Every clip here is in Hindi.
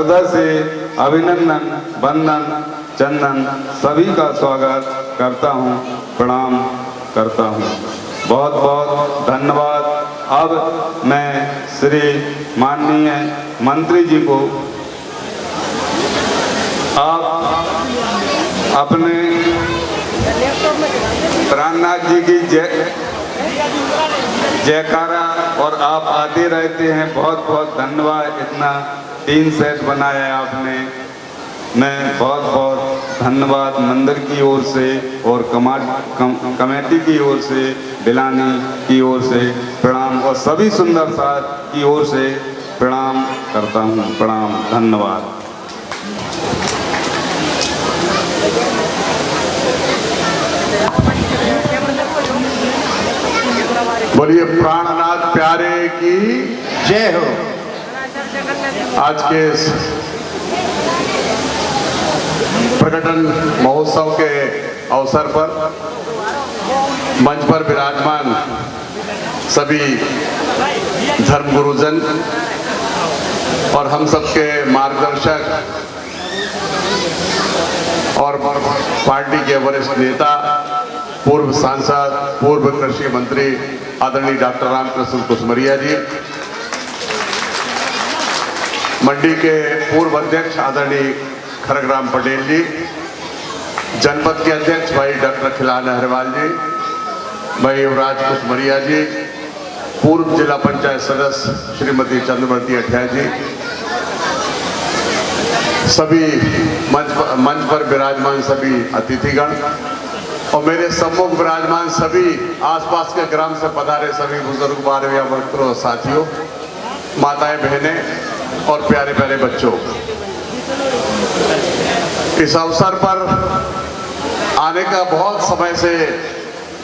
हृदय से अभिनंदन, वंदन, चंदन सभी का स्वागत करता हूँ, प्रणाम करता हूँ। बहुत बहुत धन्यवाद। अब मैं श्री माननीय मंत्री जी को आप अपने प्राणनाथ जी की जयकारा और आप आते रहते हैं, बहुत बहुत धन्यवाद। इतना 3 सेट बनाया है आपने, मैं बहुत बहुत धन्यवाद मंदिर की ओर से और कमेटी की ओर से, बिलानी की ओर से प्रणाम और सभी सुंदर साथ की ओर से प्रणाम करता हूँ। प्रणाम, धन्यवाद। बोलिए प्राणनाथ प्यारे की जय हो। आज के प्रकटन महोत्सव के अवसर पर मंच पर विराजमान सभी धर्म गुरुजन और हम सबके मार्गदर्शक और पार्टी के वरिष्ठ नेता, पूर्व सांसद, पूर्व कृषि मंत्री आदरणीय डॉक्टर रामकृष्ण कुसमरिया जी, मंडी के पूर्व अध्यक्ष आदरणीय खरगराम पटेल जी, जनपद के अध्यक्ष भाई डॉक्टर खिलान अहरवाल जी, भाई युवराज कुसमरिया जी, पूर्व जिला पंचायत सदस्य श्रीमती चंद्रमती अठिया जी, सभी मंच पर विराजमान सभी अतिथिगण और मेरे सम्मुख विराजमान सभी आसपास के ग्राम से पधारे सभी बुजुर्ग बारहवीं मित्रों, साथियों, माताएं, बहनें और प्यारे प्यारे बच्चों, इस अवसर पर आने का बहुत समय से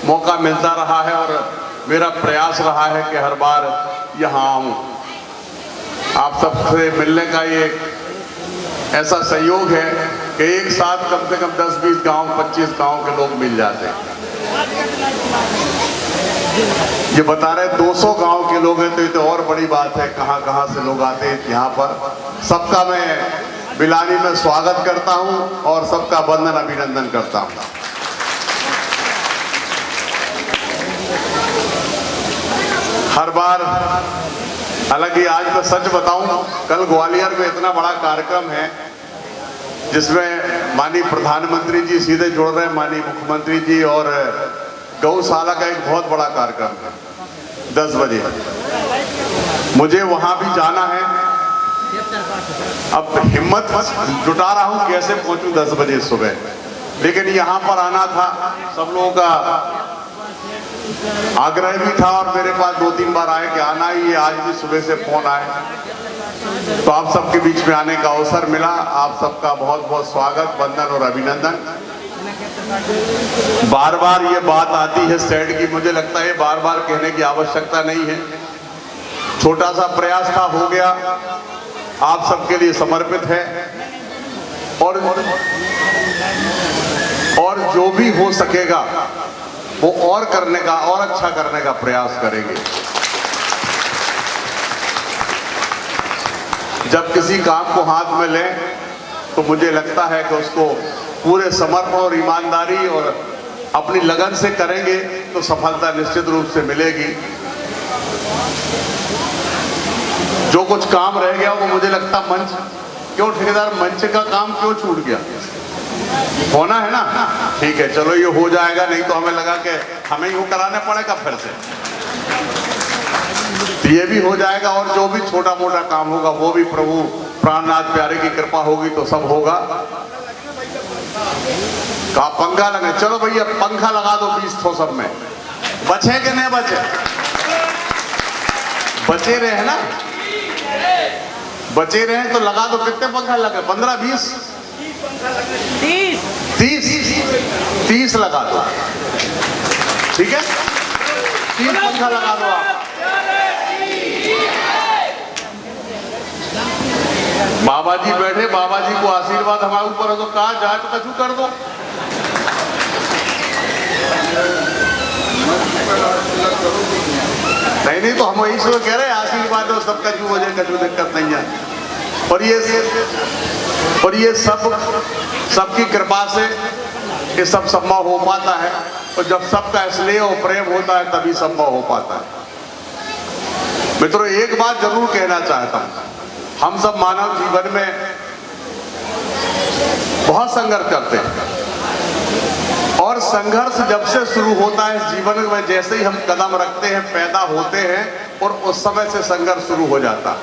मौका मिलता रहा है और मेरा प्रयास रहा है कि हर बार यहाँ आऊं। आप सबसे मिलने का ये ऐसा संयोग है कि एक साथ कम से कम 10-20 गांव, 25 गांव के लोग मिल जाते हैं। ये बता रहे 200 गांव के लोग हैं, तो ये तो और बड़ी बात है। कहां कहां से लोग आते हैं यहाँ पर। सबका मैं बिलानी में स्वागत करता हूं और सबका वंदन अभिनंदन करता हूं। हर बार, हालांकि आज मैं सच बताऊं, कल ग्वालियर में इतना बड़ा कार्यक्रम है जिसमें माननीय प्रधानमंत्री जी सीधे जोड़ रहे हैं, माननीय मुख्यमंत्री जी, और गौशाला का एक बहुत बड़ा कार्यक्रम है 10 बजे। मुझे वहां भी जाना है। अब हिम्मत जुटा रहा हूं कैसे पहुंचूं 10 बजे सुबह, लेकिन यहां पर आना था। सब लोगों का आग्रह भी था और मेरे पास 2-3 बार आए कि आना ही है। आज भी सुबह से फोन आए, तो आप सबके बीच में आने का अवसर मिला। आप सबका बहुत बहुत स्वागत, वंदन और अभिनंदन। बार बार ये बात आती है सेट की, मुझे लगता है बार बार कहने की आवश्यकता नहीं है। छोटा सा प्रयास था, हो गया, आप सबके लिए समर्पित है और जो भी हो सकेगा वो और करने का, और अच्छा करने का प्रयास करेंगे। जब किसी काम को हाथ में लें तो मुझे लगता है कि उसको पूरे समर्पण और ईमानदारी और अपनी लगन से करेंगे तो सफलता निश्चित रूप से मिलेगी। जो कुछ काम रह गया वो मुझे लगता मंच, क्यों ठेकेदार, मंच का काम क्यों छूट गया? होना है ना? ठीक है, चलो ये हो जाएगा। नहीं तो हमें लगा कि हमें ही कराने पड़ेगा फिर से, तो ये भी हो जाएगा। और जो भी छोटा मोटा काम होगा वो भी प्रभु प्राणनाथ प्यारे की कृपा होगी तो सब होगा। कहा पंखा लगे, चलो भैया पंखा लगा दो 20 ठो सब में। बचे कि नहीं बचे? बचे रहे ना? बचे रहे तो लगा दो। कितने पंखा लगे? 15, 20, 30 लगा दो। ठीक है, 30 पंखा लगा दो आप। बाबा जी बैठे, बाबा जी को आशीर्वाद हमारे ऊपर है, तो कहा जाट कछु कर दो। नहीं तो हम वही से कह रहे हैं आशीर्वाद हो, सब कछु हो जाए, कछु दिक्कत नहीं है। और ये सबकी कृपा से ये सब संभव हो पाता है। और जब सबका स्नेह और प्रेम होता है तभी संभव हो पाता है। मित्रों, एक बात जरूर कहना चाहता हूं, हम सब मानव जीवन में बहुत संघर्ष करते हैं और संघर्ष जब से शुरू होता है जीवन में, जैसे ही हम कदम रखते हैं, पैदा होते हैं, और उस समय से संघर्ष शुरू हो जाता है।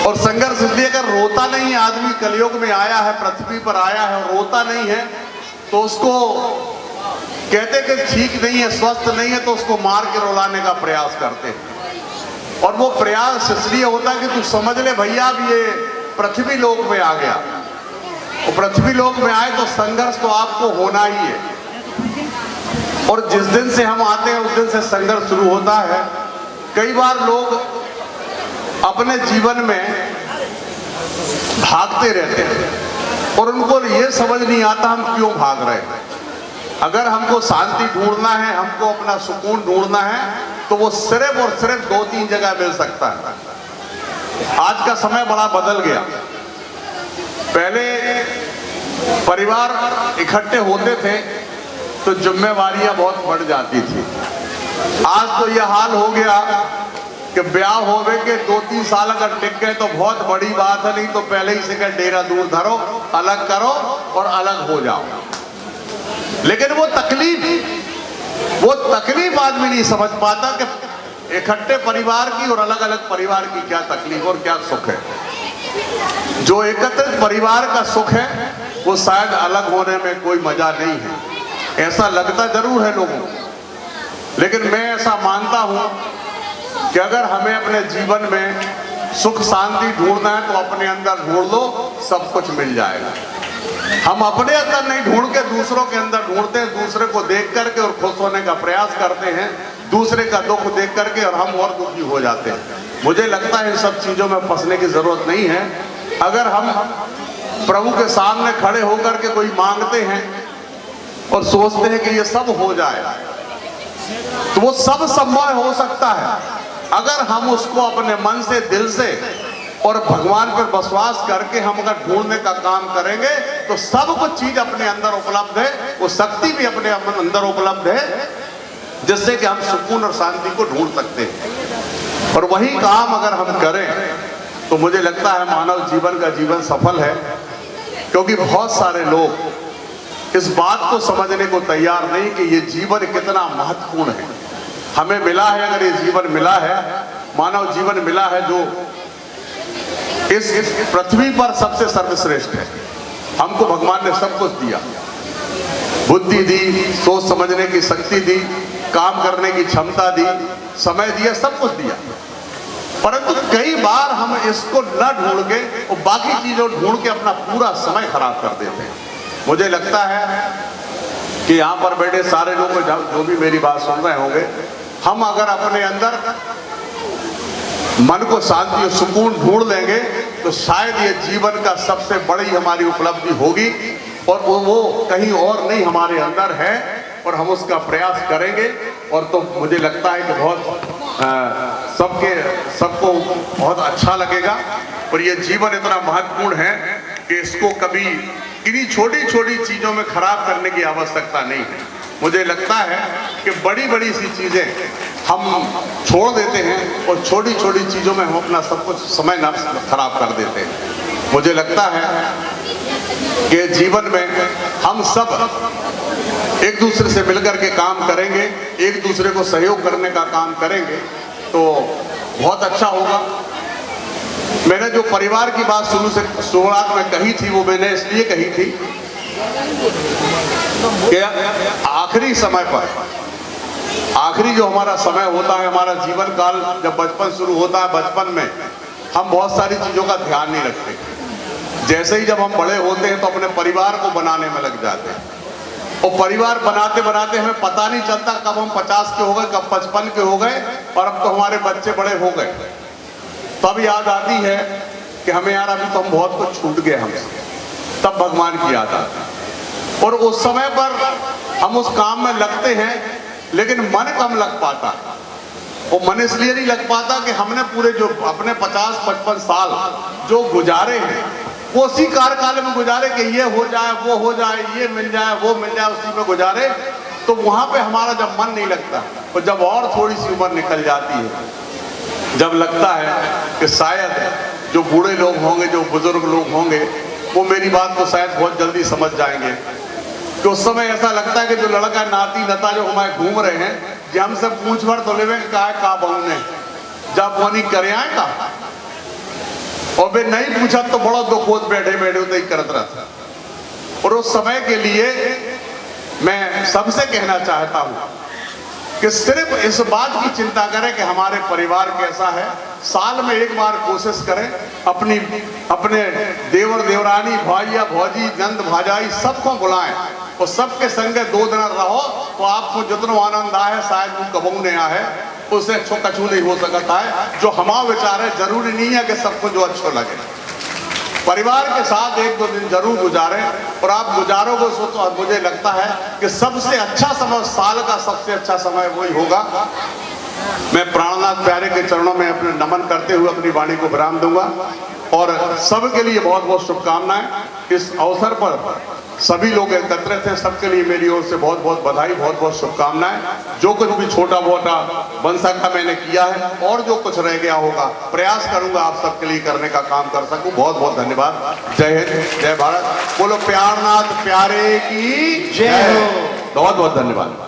और संघर्ष इसलिए अगर रोता नहीं है, आदमी कलयुग में आया है, पृथ्वी पर आया है और रोता नहीं है, तो उसको कहते कि ठीक नहीं है, स्वस्थ नहीं है, तो उसको मार के रुलाने का प्रयास करते हैं। और वो प्रयास इसलिए होता है कि तू समझ ले भैया, अब ये पृथ्वी लोक में आ गया, और पृथ्वी लोक में आए तो संघर्ष तो आपको होना ही है। और जिस दिन से हम आते हैं उस दिन से संघर्ष शुरू होता है। कई बार लोग अपने जीवन में भागते रहते हैं और उनको ये समझ नहीं आता हम क्यों भाग रहे हैं। अगर हमको शांति ढूंढना है, हमको अपना सुकून ढूंढना है, तो वो सिर्फ और सिर्फ 2-3 जगह मिल सकता है। आज का समय बड़ा बदल गया। पहले परिवार इकट्ठे होते थे तो जिम्मेवारियां बहुत बढ़ जाती थी। आज तो यह हाल हो गया कि ब्याह होवे के 2-3 साल अगर टिक गए तो बहुत बड़ी बात है, नहीं तो पहले ही से डेरा दूर धरो, अलग करो और अलग हो जाओ। लेकिन वो तकलीफ आदमी नहीं समझ पाता कि इकट्ठे परिवार की और अलग अलग परिवार की क्या तकलीफ और क्या सुख है। जो एकत्रित परिवार का सुख है वो शायद अलग होने में कोई मजा नहीं है। ऐसा लगता जरूर है लोगों को, लेकिन मैं ऐसा मानता हूं कि अगर हमें अपने जीवन में सुख शांति ढूंढना है तो अपने अंदर ढूंढ लो, सब कुछ मिल जाएगा। हम अपने अंदर नहीं ढूंढ के दूसरों के अंदर ढूंढते हैं, दूसरे को देख करके और खुश होने का प्रयास करते हैं, दूसरे का दुख देख करके और हम और दुखी हो जाते हैं। मुझे लगता है इन सब चीजों में फंसने की जरूरत नहीं है। अगर हम प्रभु के सामने खड़े होकर के कोई मांगते हैं और सोचते हैं कि ये सब हो जाए, तो वो सब संभव हो सकता है अगर हम उसको अपने मन से, दिल से और भगवान पर विश्वास करके हम अगर ढूंढने का काम करेंगे तो सब कुछ चीज अपने अंदर उपलब्ध है। वो शक्ति भी अपने अंदर उपलब्ध है जिससे कि हम सुकून और शांति को ढूंढ सकते हैं। और वही काम अगर हम करें तो मुझे लगता है मानव जीवन का जीवन सफल है। क्योंकि बहुत सारे लोग इस बात को समझने को तैयार नहीं कि ये जीवन कितना महत्वपूर्ण है। हमें मिला है, अगर ये जीवन मिला है, मानव जीवन मिला है जो इस पृथ्वी पर सबसे सर्वश्रेष्ठ है। हमको भगवान ने सब कुछ दिया, बुद्धि दी, सोच समझने की शक्ति दी, काम करने की क्षमता दी, समय दिया, सब कुछ दिया। परंतु कई बार हम इसको न ढूंढ के और बाकी चीजों ढूंढ के अपना पूरा समय खराब कर देते हैं। मुझे लगता है कि यहाँ पर बैठे सारे लोग जो भी मेरी बात सुन रहे होंगे, हम अगर अपने अंदर मन को शांति और सुकून ढूंढ लेंगे तो शायद ये जीवन का सबसे बड़ी हमारी उपलब्धि होगी। और वो कहीं और नहीं, हमारे अंदर है और हम उसका प्रयास करेंगे। और तो मुझे लगता है कि बहुत सबको बहुत अच्छा लगेगा। और ये जीवन इतना महत्वपूर्ण है कि इसको कभी किन्हीं छोटी छोटी चीजों में खराब करने की आवश्यकता नहीं है। मुझे लगता है कि बड़ी बड़ी सी चीजें हम छोड़ देते हैं और छोटी छोटी चीजों में हम अपना सब कुछ समय न खराब कर देते हैं। मुझे लगता है कि जीवन में हम सब एक दूसरे से मिलकर के काम करेंगे, एक दूसरे को सहयोग करने का काम करेंगे तो बहुत अच्छा होगा। मैंने जो परिवार की बात शुरू से शुरुआत में कही थी, वो मैंने इसलिए कही थी कि आखिरी समय पर, आखिरी जो हमारा समय होता है, हमारा जीवन काल जब बचपन शुरू होता है, बचपन में हम बहुत सारी चीजों का ध्यान नहीं रखते। जैसे ही जब हम बड़े होते हैं तो अपने परिवार को बनाने में लग जाते हैं और परिवार बनाते बनाते हमें पता नहीं चलता कब हम 50 के हो गए, कब 55 के हो गए और अब तो हमारे बच्चे बड़े हो गए। तब याद आती है कि हमें यार अभी तो हम बहुत कुछ छूट गए हमसे। तब भगवान की याद आती है और उस समय पर हम उस काम में लगते हैं लेकिन मन कम लग पाता है। वो मन इसलिए नहीं लग पाता कि हमने पूरे जो अपने 50-55 साल जो गुजारे हैं वो उसी कार्यकाल में गुजारे कि ये हो जाए, वो हो जाए, ये मिल जाए, वो मिल जाए, उसी में गुजारे। तो वहां पे हमारा जब मन नहीं लगता और जब और थोड़ी सी उम्र निकल जाती है, जब लगता है कि शायद जो बूढ़े लोग होंगे, जो बुजुर्ग लोग होंगे, वो मेरी बात को शायद बहुत जल्दी समझ जाएंगे। तो उस समय ऐसा लगता है कि जो लड़का नाती नता जो हमारे घूम रहे हैं, जे हमसे पूछ भर तो लेवे का बहु ने जब वो नहीं करे आएगा और वे नहीं पूछा तो बड़ा दुख होत बैठे बैठे उतना ही करत रहता। और उस समय के लिए मैं सबसे कहना चाहता हूं कि सिर्फ इस बात की चिंता करें कि हमारे परिवार कैसा है। साल में एक बार कोशिश करें अपने देवर देवरानी, भाइया भौजी, नंद भाजाई सबको बुलाएं और सबके संगे 2 दिन रहो तो आपको जितना आनंद आए शायद वो कबू नहीं आए, उससे अच्छो कछू नहीं हो सकता है। जो हमारा विचार है, जरूरी नहीं है कि सबको जो अच्छो लगे। परिवार के साथ 1-2 दिन जरूर गुजारें और आप गुजारोगे तो मुझे लगता है कि सबसे अच्छा समय, साल का सबसे अच्छा समय वही होगा। मैं प्राणनाथ प्यारे के चरणों में अपने नमन करते हुए अपनी वाणी को विराम दूंगा और सबके लिए बहुत बहुत शुभकामनाएं। इस अवसर पर सभी लोग एकत्रित हैं, सबके लिए मेरी ओर से बहुत बहुत बधाई, बहुत बहुत शुभकामनाएं। जो कुछ भी छोटा मोटा बन सका मैंने किया है और जो कुछ रह गया होगा प्रयास करूंगा आप सबके लिए करने का काम कर सकूं। बहुत बहुत धन्यवाद। जय हिंद, जय भारत। बोलो प्यारनाथ प्यारे की जय हो। बहुत बहुत धन्यवाद।